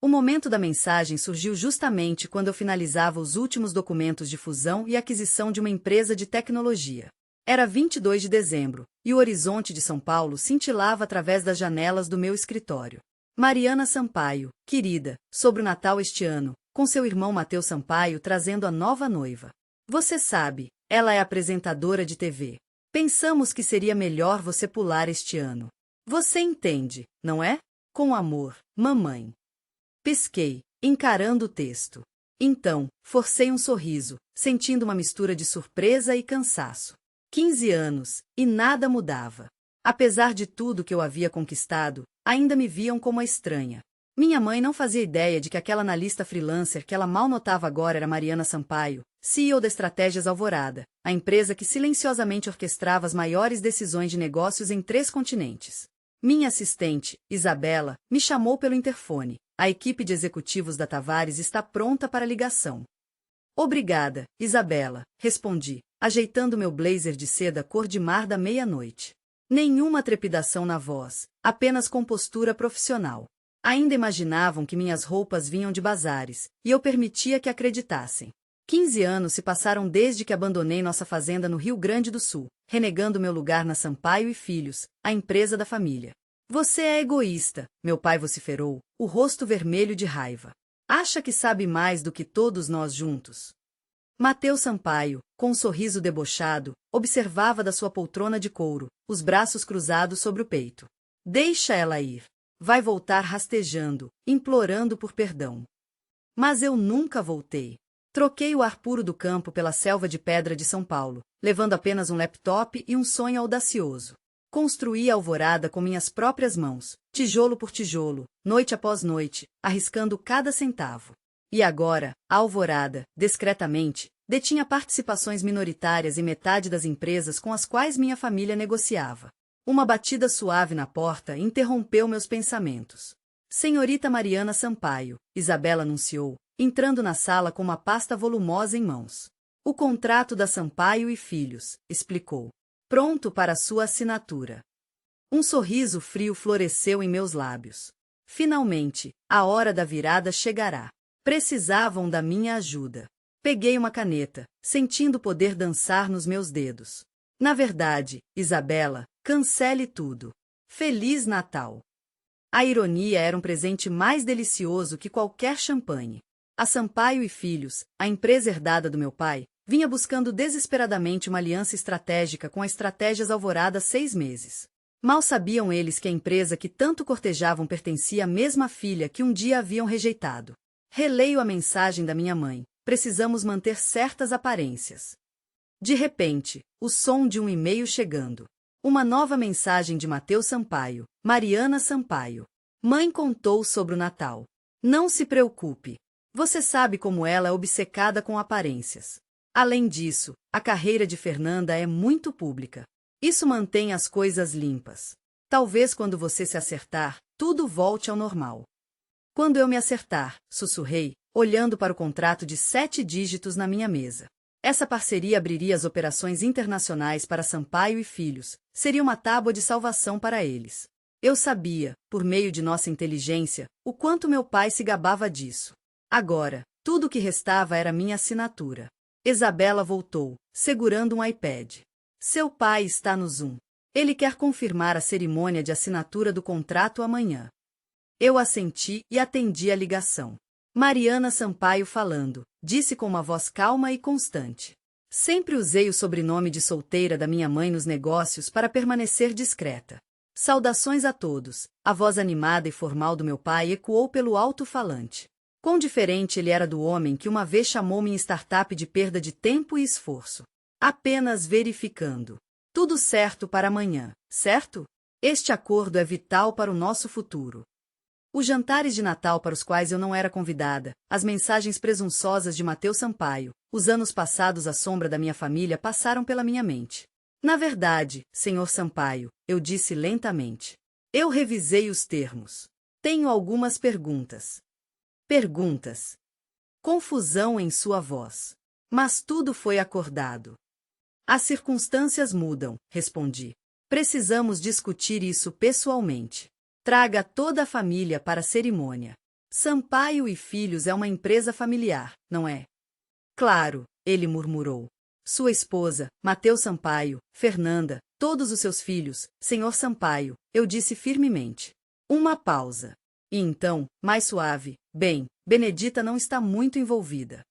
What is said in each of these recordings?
O momento da mensagem surgiu justamente quando eu finalizava os últimos documentos de fusão e aquisição de uma empresa de tecnologia. Era 22 de dezembro, e o horizonte de São Paulo cintilava através das janelas do meu escritório. Mariana Sampaio, querida, sobre o Natal este ano, com seu irmão Matheus Sampaio trazendo a nova noiva. Você sabe, ela é apresentadora de TV. Pensamos que seria melhor você pular este ano. Você entende, não é? Com amor, mamãe. Pisquei, encarando o texto. Então, forcei um sorriso, sentindo uma mistura de surpresa e cansaço. 15 anos, e nada mudava. Apesar de tudo que eu havia conquistado, ainda me viam como a estranha. Minha mãe não fazia ideia de que aquela analista freelancer que ela mal notava agora era Mariana Sampaio, CEO da Estratégias Alvorada, a empresa que silenciosamente orquestrava as maiores decisões de negócios em 3 continentes. Minha assistente, Isabela, me chamou pelo interfone. A equipe de executivos da Tavares está pronta para a ligação. Obrigada, Isabela, respondi, ajeitando meu blazer de seda cor de mar da meia-noite. Nenhuma trepidação na voz, apenas compostura profissional. Ainda imaginavam que minhas roupas vinham de bazares, e eu permitia que acreditassem. 15 anos se passaram desde que abandonei nossa fazenda no Rio Grande do Sul, renegando meu lugar na Sampaio e Filhos, a empresa da família. Você é egoísta, meu pai vociferou, o rosto vermelho de raiva. Acha que sabe mais do que todos nós juntos? Matheus Sampaio, com um sorriso debochado, observava da sua poltrona de couro, os braços cruzados sobre o peito. Deixa ela ir. Vai voltar rastejando, implorando por perdão. Mas eu nunca voltei. Troquei o ar puro do campo pela selva de pedra de São Paulo, levando apenas um laptop e um sonho audacioso. Construí a Alvorada com minhas próprias mãos, tijolo por tijolo, noite após noite, arriscando cada centavo. E agora, a Alvorada, discretamente, detinha participações minoritárias em metade das empresas com as quais minha família negociava. Uma batida suave na porta interrompeu meus pensamentos. Senhorita Mariana Sampaio, Isabela anunciou, entrando na sala com uma pasta volumosa em mãos. O contrato da Sampaio e Filhos, explicou. Pronto para sua assinatura. Um sorriso frio floresceu em meus lábios. Finalmente, a hora da virada chegará. Precisavam da minha ajuda. Peguei uma caneta, sentindo poder dançar nos meus dedos. Na verdade, Isabela, cancele tudo. Feliz Natal. A ironia era um presente mais delicioso que qualquer champanhe. A Sampaio e Filhos, a empresa herdada do meu pai, vinha buscando desesperadamente uma aliança estratégica com a Estratégias Alvorada há 6 meses. Mal sabiam eles que a empresa que tanto cortejavam pertencia à mesma filha que um dia haviam rejeitado. Releio a mensagem da minha mãe. Precisamos manter certas aparências. De repente, o som de um e-mail chegando. Uma nova mensagem de Matheus Sampaio, Mariana Sampaio. Mãe contou sobre o Natal. Não se preocupe. Você sabe como ela é obcecada com aparências. Além disso, a carreira de Fernanda é muito pública. Isso mantém as coisas limpas. Talvez quando você se acertar, tudo volte ao normal. Quando eu me acertar, sussurrei, olhando para o contrato de 7 dígitos na minha mesa. Essa parceria abriria as operações internacionais para Sampaio e Filhos, seria uma tábua de salvação para eles. Eu sabia, por meio de nossa inteligência, o quanto meu pai se gabava disso. Agora, tudo o que restava era minha assinatura. Isabela voltou, segurando um iPad. Seu pai está no Zoom. Ele quer confirmar a cerimônia de assinatura do contrato amanhã. Eu assenti e atendi a ligação. Mariana Sampaio falando, disse com uma voz calma e constante. Sempre usei o sobrenome de solteira da minha mãe nos negócios para permanecer discreta. Saudações a todos. A voz animada e formal do meu pai ecoou pelo alto-falante. Quão diferente ele era do homem que uma vez chamou minha startup de perda de tempo e esforço. Apenas verificando. Tudo certo para amanhã, certo? Este acordo é vital para o nosso futuro. Os jantares de Natal para os quais eu não era convidada, as mensagens presunçosas de Matheus Sampaio, os anos passados à sombra da minha família passaram pela minha mente. Na verdade, senhor Sampaio, eu disse lentamente. Eu revisei os termos. Tenho algumas perguntas. Perguntas. Confusão em sua voz. Mas tudo foi acordado. As circunstâncias mudam, respondi. Precisamos discutir isso pessoalmente. Traga toda a família para a cerimônia. Sampaio e Filhos é uma empresa familiar, não é? Claro, ele murmurou. Sua esposa, Mateus Sampaio, Fernanda, todos os seus filhos, Senhor Sampaio, eu disse firmemente. Uma pausa. E então, mais suave, bem, Benedita não está muito envolvida.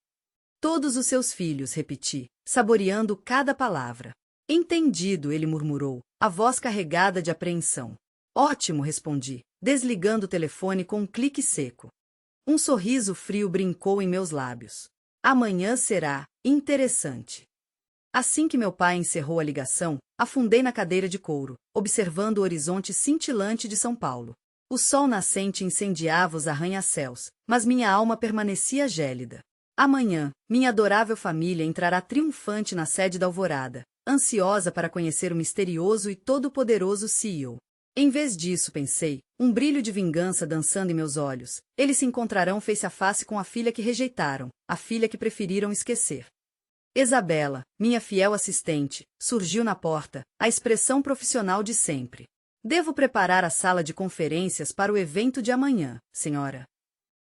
Todos os seus filhos, repeti, saboreando cada palavra. Entendido, ele murmurou, a voz carregada de apreensão. Ótimo, respondi, desligando o telefone com um clique seco. Um sorriso frio brincou em meus lábios. Amanhã será interessante. Assim que meu pai encerrou a ligação, afundei na cadeira de couro, observando o horizonte cintilante de São Paulo. O sol nascente incendiava os arranha-céus, mas minha alma permanecia gélida. Amanhã, minha adorável família entrará triunfante na sede da Alvorada, ansiosa para conhecer o misterioso e todo-poderoso CEO. Em vez disso, pensei, um brilho de vingança dançando em meus olhos. Eles se encontrarão face a face com a filha que rejeitaram, a filha que preferiram esquecer. Isabela, minha fiel assistente, surgiu na porta, a expressão profissional de sempre. Devo preparar a sala de conferências para o evento de amanhã, senhora.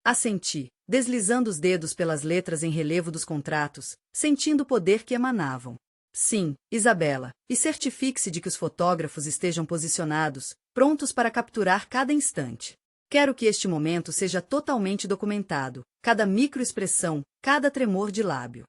Assenti, deslizando os dedos pelas letras em relevo dos contratos, sentindo o poder que emanavam. Sim, Isabela, e certifique-se de que os fotógrafos estejam posicionados, prontos para capturar cada instante. Quero que este momento seja totalmente documentado, cada microexpressão, cada tremor de lábio.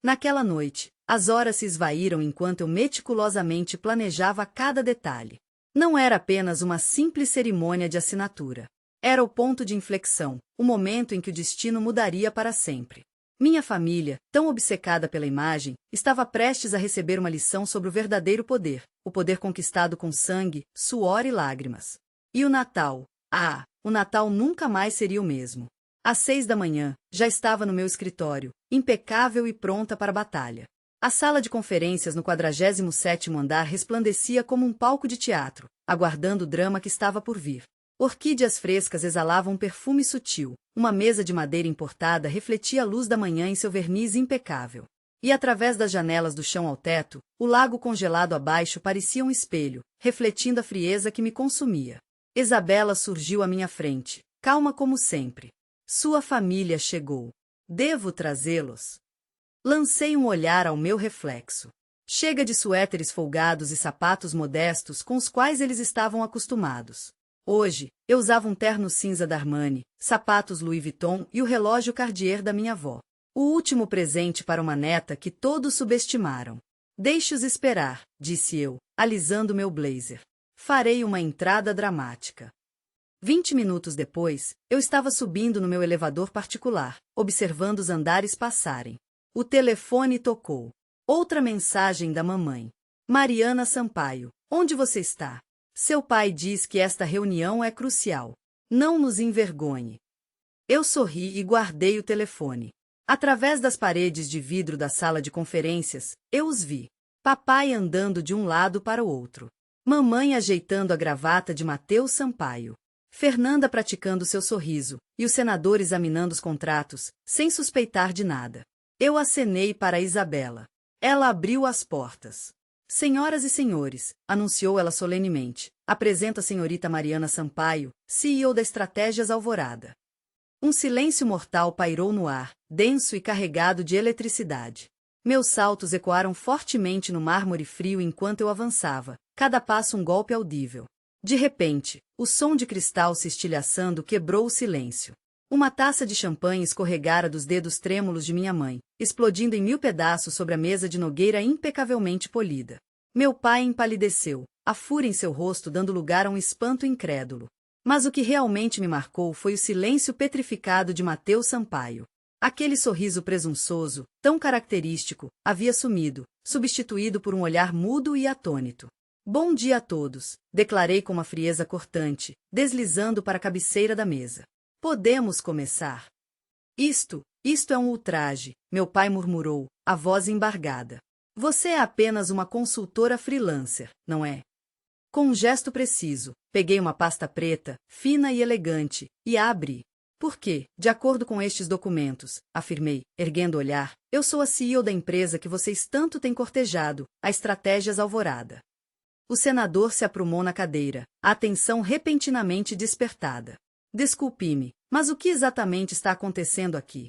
Naquela noite, as horas se esvaíram enquanto eu meticulosamente planejava cada detalhe. Não era apenas uma simples cerimônia de assinatura. Era o ponto de inflexão, o momento em que o destino mudaria para sempre. Minha família, tão obcecada pela imagem, estava prestes a receber uma lição sobre o verdadeiro poder, o poder conquistado com sangue, suor e lágrimas. E o Natal? Ah, o Natal nunca mais seria o mesmo. Às 6 da manhã, já estava no meu escritório, impecável e pronta para a batalha. A sala de conferências no 47º andar resplandecia como um palco de teatro, aguardando o drama que estava por vir. Orquídeas frescas exalavam um perfume sutil, uma mesa de madeira importada refletia a luz da manhã em seu verniz impecável. E através das janelas do chão ao teto, o lago congelado abaixo parecia um espelho, refletindo a frieza que me consumia. Isabela surgiu à minha frente, calma como sempre. Sua família chegou. Devo trazê-los? Lancei um olhar ao meu reflexo. Chega de suéteres folgados e sapatos modestos com os quais eles estavam acostumados. Hoje, eu usava um terno cinza da Armani, sapatos Louis Vuitton e o relógio Cartier da minha avó. O último presente para uma neta que todos subestimaram. Deixe-os esperar, disse eu, alisando meu blazer. Farei uma entrada dramática. 20 minutos depois, eu estava subindo no meu elevador particular, observando os andares passarem. O telefone tocou. Outra mensagem da mamãe. Mariana Sampaio, onde você está? Seu pai diz que esta reunião é crucial. Não nos envergonhe. Eu sorri e guardei o telefone. Através das paredes de vidro da sala de conferências, eu os vi. Papai andando de um lado para o outro. Mamãe ajeitando a gravata de Mateus Sampaio. Fernanda praticando seu sorriso, e o senador examinando os contratos, sem suspeitar de nada. Eu acenei para Isabela. Ela abriu as portas. Senhoras e senhores, anunciou ela solenemente, apresento a senhorita Mariana Sampaio, CEO da Estratégias Alvorada. Um silêncio mortal pairou no ar, denso e carregado de eletricidade. Meus saltos ecoaram fortemente no mármore frio enquanto eu avançava, cada passo um golpe audível. De repente, o som de cristal se estilhaçando quebrou o silêncio. Uma taça de champanhe escorregara dos dedos trêmulos de minha mãe, explodindo em 1000 pedaços sobre a mesa de nogueira impecavelmente polida. Meu pai empalideceu, a fúria em seu rosto dando lugar a um espanto incrédulo. Mas o que realmente me marcou foi o silêncio petrificado de Mateus Sampaio. Aquele sorriso presunçoso, tão característico, havia sumido, substituído por um olhar mudo e atônito. Bom dia a todos, declarei com uma frieza cortante, deslizando para a cabeceira da mesa. Podemos começar. Isto é um ultraje, meu pai murmurou, a voz embargada. Você é apenas uma consultora freelancer, não é? Com um gesto preciso, peguei uma pasta preta, fina e elegante, e a abri. Porque, de acordo com estes documentos, afirmei, erguendo o olhar, eu sou a CEO da empresa que vocês tanto têm cortejado, a Estratégias Alvorada. O senador se aprumou na cadeira, a atenção repentinamente despertada. Desculpe-me, Mas o que exatamente está acontecendo aqui?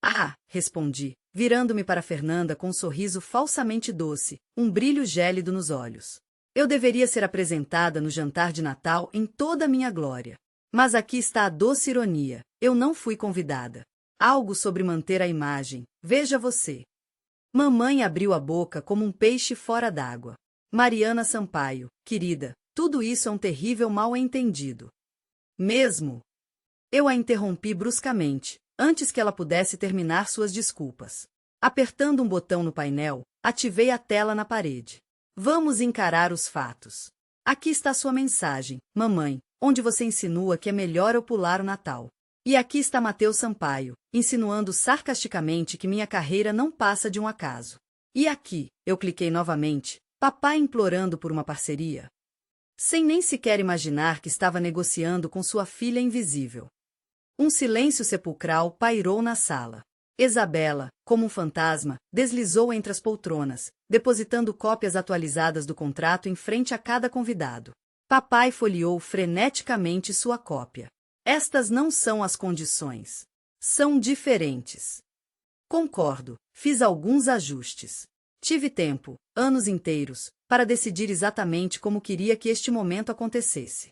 Ah, respondi, virando-me para Fernanda com um sorriso falsamente doce, um brilho gélido nos olhos. Eu deveria ser apresentada no jantar de Natal em toda a minha glória. Mas aqui está a doce ironia, eu não fui convidada. Algo sobre manter a imagem, veja você. Mamãe abriu a boca como um peixe fora d'água. Mariana Sampaio, querida, tudo isso é um terrível mal-entendido. Mesmo? Eu a interrompi bruscamente, antes que ela pudesse terminar suas desculpas. Apertando um botão no painel, ativei a tela na parede. Vamos encarar os fatos. Aqui está sua mensagem, mamãe, onde você insinua que é melhor eu pular o Natal. E aqui está Matheus Sampaio, insinuando sarcasticamente que minha carreira não passa de um acaso. E aqui, eu cliquei novamente, papai implorando por uma parceria. Sem nem sequer imaginar que estava negociando com sua filha invisível. Um silêncio sepulcral pairou na sala. Isabela, como um fantasma, deslizou entre as poltronas, depositando cópias atualizadas do contrato em frente a cada convidado. Papai folheou freneticamente sua cópia. Estas não são as condições. São diferentes. Concordo, fiz alguns ajustes. Tive tempo, anos inteiros, para decidir exatamente como queria que este momento acontecesse.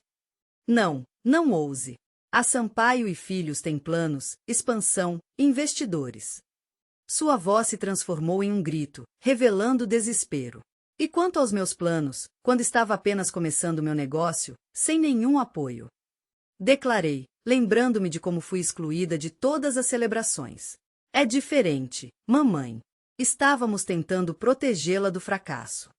Não, não ouse. A Sampaio e Filhos tem planos, expansão, investidores. Sua voz se transformou em um grito, revelando desespero. E quanto aos meus planos, quando estava apenas começando meu negócio, sem nenhum apoio? Declarei, lembrando-me de como fui excluída de todas as celebrações. É diferente, mamãe. Estávamos tentando protegê-la do fracasso.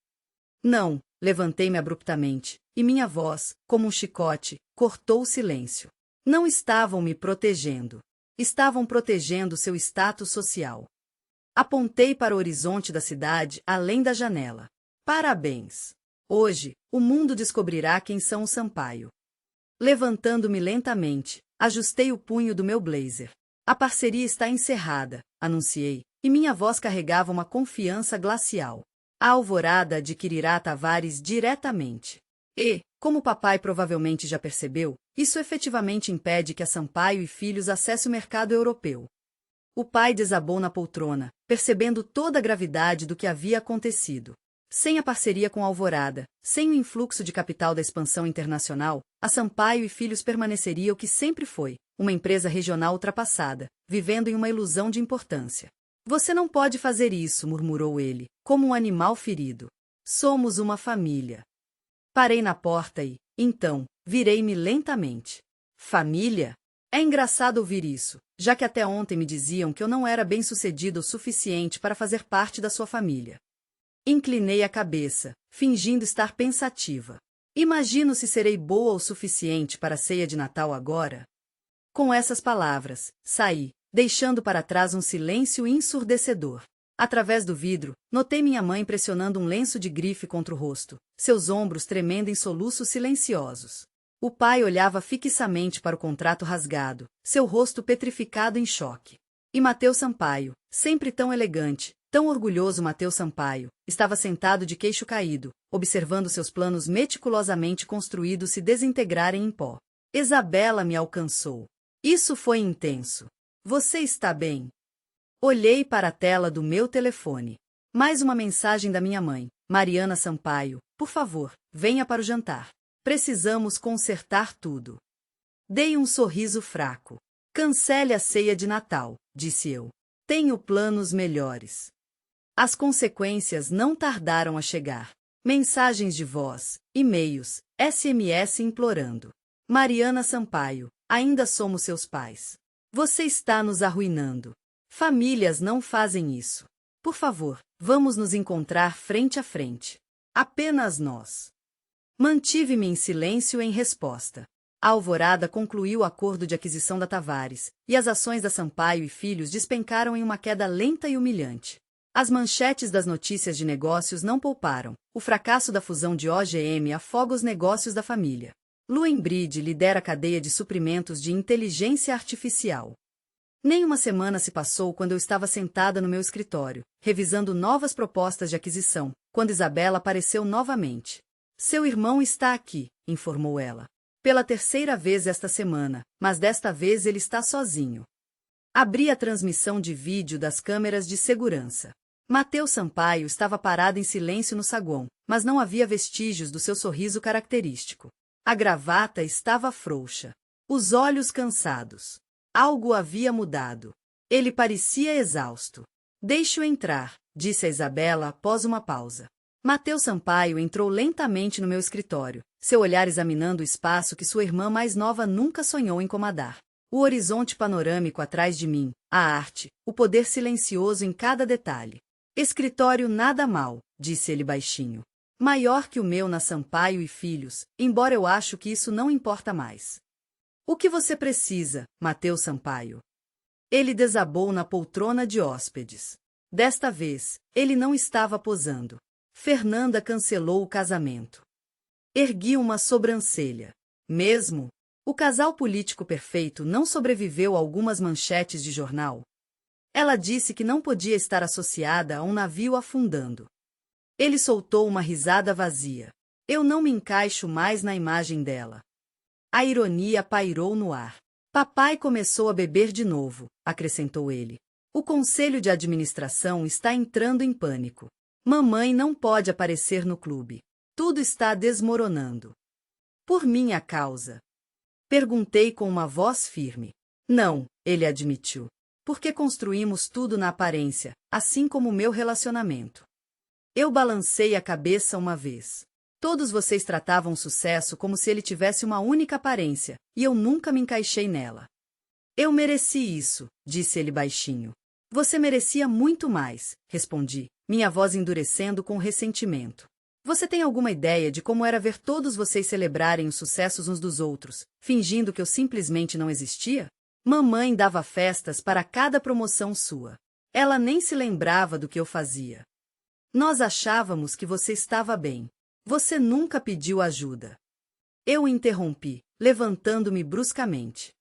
Não, levantei-me abruptamente, e minha voz, como um chicote, cortou o silêncio. Não estavam me protegendo. Estavam protegendo seu status social. Apontei para o horizonte da cidade, além da janela. Parabéns! Hoje, o mundo descobrirá quem são os Sampaio. Levantando-me lentamente, ajustei o punho do meu blazer. A parceria está encerrada, anunciei, e minha voz carregava uma confiança glacial. A Alvorada adquirirá a Tavares diretamente. E, como papai provavelmente já percebeu, isso efetivamente impede que a Sampaio e Filhos acesse o mercado europeu. O pai desabou na poltrona, percebendo toda a gravidade do que havia acontecido. Sem a parceria com a Alvorada, sem o influxo de capital da expansão internacional, a Sampaio e Filhos permaneceria o que sempre foi, uma empresa regional ultrapassada, vivendo em uma ilusão de importância. Você não pode fazer isso, murmurou ele, como um animal ferido. Somos uma família. Parei na porta e, então, virei-me lentamente. Família? É engraçado ouvir isso, já que até ontem me diziam que eu não era bem-sucedido o suficiente para fazer parte da sua família. Inclinei a cabeça, fingindo estar pensativa. Imagino se serei boa o suficiente para a ceia de Natal agora. Com essas palavras, saí, deixando para trás um silêncio ensurdecedor. Através do vidro, notei minha mãe pressionando um lenço de grife contra o rosto, seus ombros tremendo em soluços silenciosos. O pai olhava fixamente para o contrato rasgado, seu rosto petrificado em choque. E Matheus Sampaio, sempre tão elegante, tão orgulhoso Matheus Sampaio, estava sentado de queixo caído, observando seus planos meticulosamente construídos se desintegrarem em pó. Isabela me alcançou. Isso foi intenso. Você está bem? Olhei para a tela do meu telefone. Mais uma mensagem da minha mãe. Mariana Sampaio, por favor, venha para o jantar. Precisamos consertar tudo. Dei um sorriso fraco. Cancele a ceia de Natal, disse eu. Tenho planos melhores. As consequências não tardaram a chegar. Mensagens de voz, e-mails, SMS implorando. Mariana Sampaio, ainda somos seus pais. Você está nos arruinando. Famílias não fazem isso. Por favor, vamos nos encontrar frente a frente. Apenas nós. Mantive-me em silêncio em resposta. A Alvorada concluiu o acordo de aquisição da Tavares, e as ações da Sampaio e Filhos despencaram em uma queda lenta e humilhante. As manchetes das notícias de negócios não pouparam. O fracasso da fusão de OGM afoga os negócios da família. Luembridge lidera a cadeia de suprimentos de inteligência artificial. Nem uma semana se passou quando eu estava sentada no meu escritório, revisando novas propostas de aquisição, quando Isabela apareceu novamente. Seu irmão está aqui, informou ela. Pela terceira vez esta semana, mas desta vez ele está sozinho. Abri a transmissão de vídeo das câmeras de segurança. Matheus Sampaio estava parado em silêncio no saguão, mas não havia vestígios do seu sorriso característico. A gravata estava frouxa. Os olhos cansados. Algo havia mudado. Ele parecia exausto. Deixe-o entrar, disse a Isabela após uma pausa. Matheus Sampaio entrou lentamente no meu escritório, seu olhar examinando o espaço que sua irmã mais nova nunca sonhou em comandar. O horizonte panorâmico atrás de mim, a arte, o poder silencioso em cada detalhe. Escritório nada mal, disse ele baixinho. Maior que o meu na Sampaio e Filhos, embora eu acho que isso não importa mais. O que você precisa, Matheus Sampaio? Ele desabou na poltrona de hóspedes. Desta vez, ele não estava posando. Fernanda cancelou o casamento. Ergui uma sobrancelha. Mesmo? O casal político perfeito não sobreviveu a algumas manchetes de jornal. Ela disse que não podia estar associada a um navio afundando. Ele soltou uma risada vazia. Eu não me encaixo mais na imagem dela. A ironia pairou no ar. Papai começou a beber de novo, acrescentou ele. O conselho de administração está entrando em pânico. Mamãe não pode aparecer no clube. Tudo está desmoronando. Por minha causa. Perguntei com uma voz firme. Não, ele admitiu. Porque construímos tudo na aparência, assim como o meu relacionamento. Eu balancei a cabeça uma vez. Todos vocês tratavam o sucesso como se ele tivesse uma única aparência, e eu nunca me encaixei nela. Eu mereci isso, disse ele baixinho. Você merecia muito mais, respondi, minha voz endurecendo com ressentimento. Você tem alguma ideia de como era ver todos vocês celebrarem os sucessos uns dos outros, fingindo que eu simplesmente não existia? Mamãe dava festas para cada promoção sua. Ela nem se lembrava do que eu fazia. Nós achávamos que você estava bem. Você nunca pediu ajuda. Eu interrompi, levantando-me bruscamente.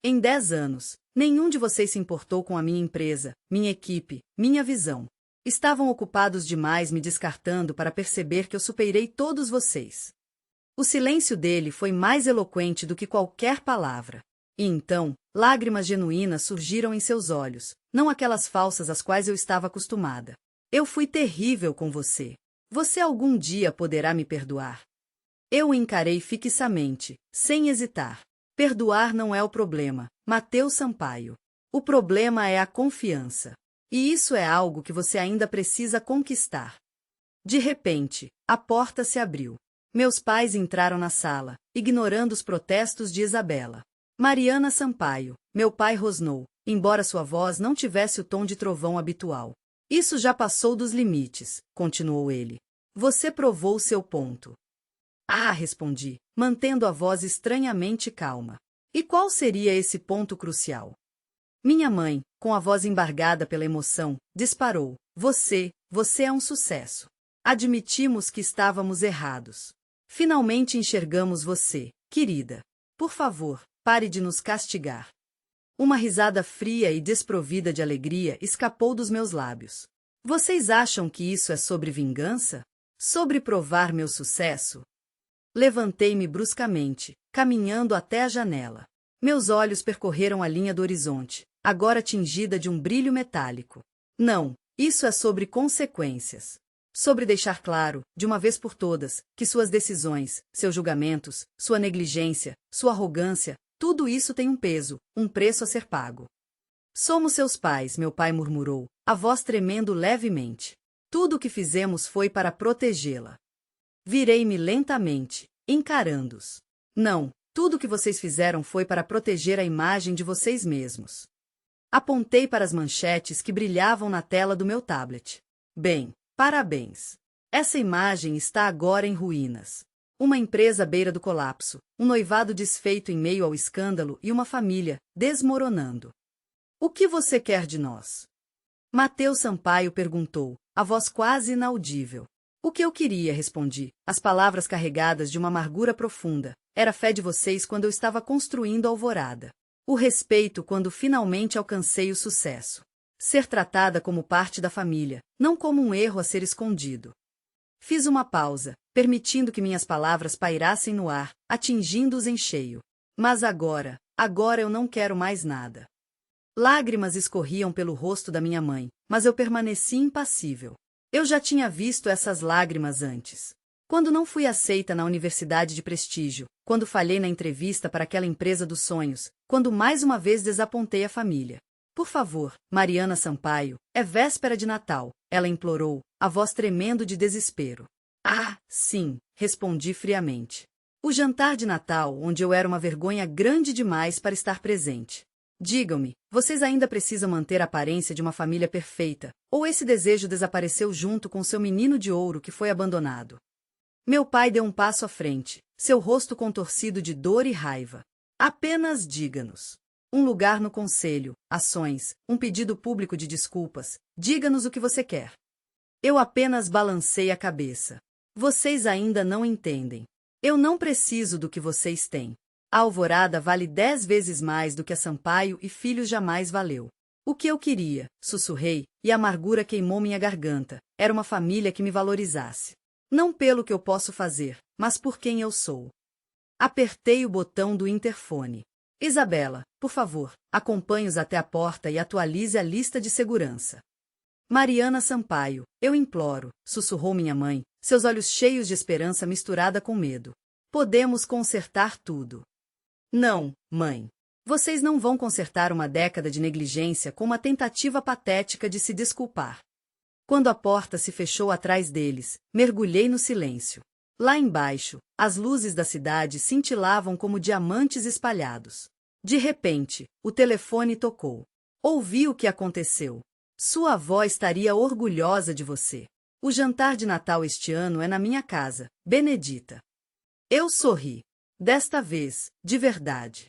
Em 10 anos, nenhum de vocês se importou com a minha empresa, minha equipe, minha visão. Estavam ocupados demais me descartando para perceber que eu superei todos vocês. O silêncio dele foi mais eloquente do que qualquer palavra. E então, lágrimas genuínas surgiram em seus olhos, não aquelas falsas às quais eu estava acostumada. Eu fui terrível com você. Você algum dia poderá me perdoar? Eu o encarei fixamente, sem hesitar. Perdoar não é o problema, Matheus Sampaio. O problema é a confiança. E isso é algo que você ainda precisa conquistar. De repente, a porta se abriu. Meus pais entraram na sala, ignorando os protestos de Isabela. Mariana Sampaio, meu pai rosnou, embora sua voz não tivesse o tom de trovão habitual. Isso já passou dos limites, continuou ele. Você provou seu ponto. Ah, respondi, mantendo a voz estranhamente calma. E qual seria esse ponto crucial? Minha mãe, com a voz embargada pela emoção, disparou. Você é um sucesso. Admitimos que estávamos errados. Finalmente enxergamos você, querida. Por favor, pare de nos castigar. Uma risada fria e desprovida de alegria escapou dos meus lábios. Vocês acham que isso é sobre vingança? Sobre provar meu sucesso? Levantei-me bruscamente, caminhando até a janela. Meus olhos percorreram a linha do horizonte, agora tingida de um brilho metálico. Não, isso é sobre consequências. Sobre deixar claro, de uma vez por todas, que suas decisões, seus julgamentos, sua negligência, sua arrogância, tudo isso tem um peso, um preço a ser pago. Somos seus pais, meu pai murmurou, a voz tremendo levemente. Tudo o que fizemos foi para protegê-la. Virei-me lentamente, encarando-os. Não, tudo o que vocês fizeram foi para proteger a imagem de vocês mesmos. Apontei para as manchetes que brilhavam na tela do meu tablet. Bem, parabéns. Essa imagem está agora em ruínas. Uma empresa à beira do colapso, um noivado desfeito em meio ao escândalo e uma família desmoronando. O que você quer de nós? Matheus Sampaio perguntou, a voz quase inaudível. O que eu queria, respondi, as palavras carregadas de uma amargura profunda. Era a fé de vocês quando eu estava construindo a alvorada. O respeito quando finalmente alcancei o sucesso. Ser tratada como parte da família, não como um erro a ser escondido. Fiz uma pausa, permitindo que minhas palavras pairassem no ar, atingindo-os em cheio. Mas agora eu não quero mais nada. Lágrimas escorriam pelo rosto da minha mãe, mas eu permaneci impassível. Eu já tinha visto essas lágrimas antes. Quando não fui aceita na universidade de prestígio, quando falhei na entrevista para aquela empresa dos sonhos, quando mais uma vez desapontei a família. Por favor, Mariana Sampaio, é véspera de Natal, ela implorou, a voz tremendo de desespero. Ah, sim, respondi friamente. O jantar de Natal, onde eu era uma vergonha grande demais para estar presente. Digam-me, vocês ainda precisam manter a aparência de uma família perfeita, ou esse desejo desapareceu junto com seu menino de ouro que foi abandonado? Meu pai deu um passo à frente, seu rosto contorcido de dor e raiva. Apenas diga-nos. Um lugar no conselho, ações, um pedido público de desculpas, diga-nos o que você quer. Eu apenas balancei a cabeça. Vocês ainda não entendem. Eu não preciso do que vocês têm. A Alvorada vale 10 vezes mais do que a Sampaio e Filhos jamais valeu. O que eu queria, sussurrei, e a amargura queimou minha garganta, era uma família que me valorizasse. Não pelo que eu posso fazer, mas por quem eu sou. Apertei o botão do interfone. Isabela, por favor, acompanhe-os até a porta e atualize a lista de segurança. Mariana Sampaio, eu imploro, sussurrou minha mãe, seus olhos cheios de esperança misturada com medo. Podemos consertar tudo. Não, mãe. Vocês não vão consertar uma década de negligência com uma tentativa patética de se desculpar. Quando a porta se fechou atrás deles, mergulhei no silêncio. Lá embaixo, as luzes da cidade cintilavam como diamantes espalhados. De repente, o telefone tocou. Ouvi o que aconteceu. Sua avó estaria orgulhosa de você. O jantar de Natal este ano é na minha casa, Benedita. Eu sorri. Desta vez, de verdade.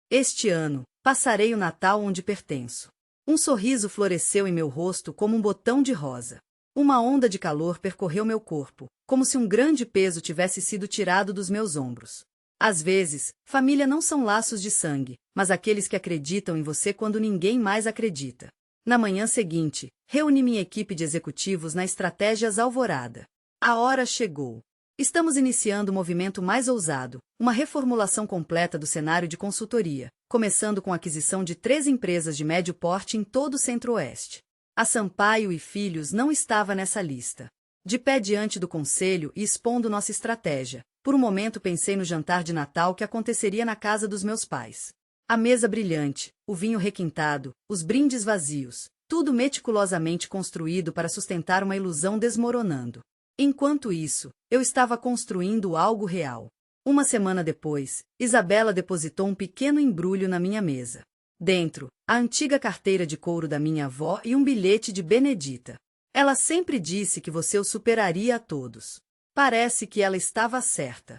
Este ano, passarei o Natal onde pertenço. Um sorriso floresceu em meu rosto como um botão de rosa. Uma onda de calor percorreu meu corpo, como se um grande peso tivesse sido tirado dos meus ombros. Às vezes, família não são laços de sangue, mas aqueles que acreditam em você quando ninguém mais acredita. Na manhã seguinte, reuni minha equipe de executivos na Estratégias Alvorada. A hora chegou. Estamos iniciando o movimento mais ousado, uma reformulação completa do cenário de consultoria, começando com a aquisição de 3 empresas de médio porte em todo o Centro-Oeste. A Sampaio e Filhos não estava nessa lista. De pé diante do conselho e expondo nossa estratégia, por um momento pensei no jantar de Natal que aconteceria na casa dos meus pais. A mesa brilhante, o vinho requintado, os brindes vazios, tudo meticulosamente construído para sustentar uma ilusão desmoronando. Enquanto isso, eu estava construindo algo real. Uma semana depois, Isabela depositou um pequeno embrulho na minha mesa. Dentro, a antiga carteira de couro da minha avó e um bilhete de Benedita. Ela sempre disse que você o superaria a todos. Parece que ela estava certa.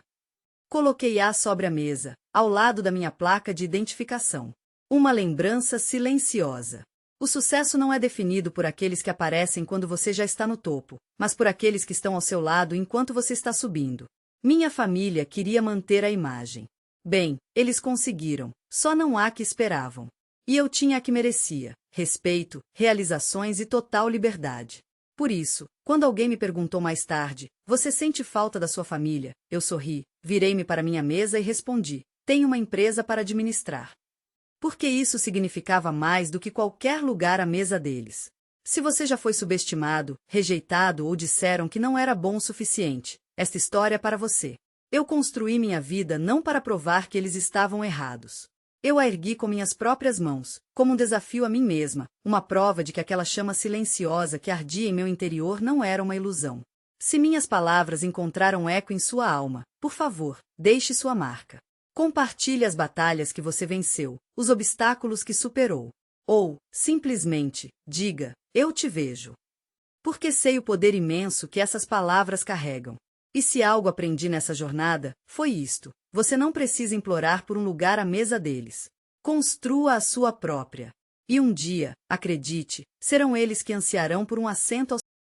Coloquei-a sobre a mesa, ao lado da minha placa de identificação. Uma lembrança silenciosa. O sucesso não é definido por aqueles que aparecem quando você já está no topo, mas por aqueles que estão ao seu lado enquanto você está subindo. Minha família queria manter a imagem. Bem, eles conseguiram, só não há que esperavam. E eu tinha a que merecia: respeito, realizações e total liberdade. Por isso, quando alguém me perguntou mais tarde, você sente falta da sua família? Eu sorri, virei-me para minha mesa e respondi: tenho uma empresa para administrar. Porque isso significava mais do que qualquer lugar à mesa deles. Se você já foi subestimado, rejeitado ou disseram que não era bom o suficiente, esta história é para você. Eu construí minha vida não para provar que eles estavam errados. Eu a ergui com minhas próprias mãos, como um desafio a mim mesma, uma prova de que aquela chama silenciosa que ardia em meu interior não era uma ilusão. Se minhas palavras encontraram eco em sua alma, por favor, deixe sua marca. Compartilhe as batalhas que você venceu, os obstáculos que superou. Ou, simplesmente, diga: eu te vejo. Porque sei o poder imenso que essas palavras carregam. E se algo aprendi nessa jornada, foi isto: você não precisa implorar por um lugar à mesa deles. Construa a sua própria. E um dia, acredite, serão eles que ansiarão por um assento ao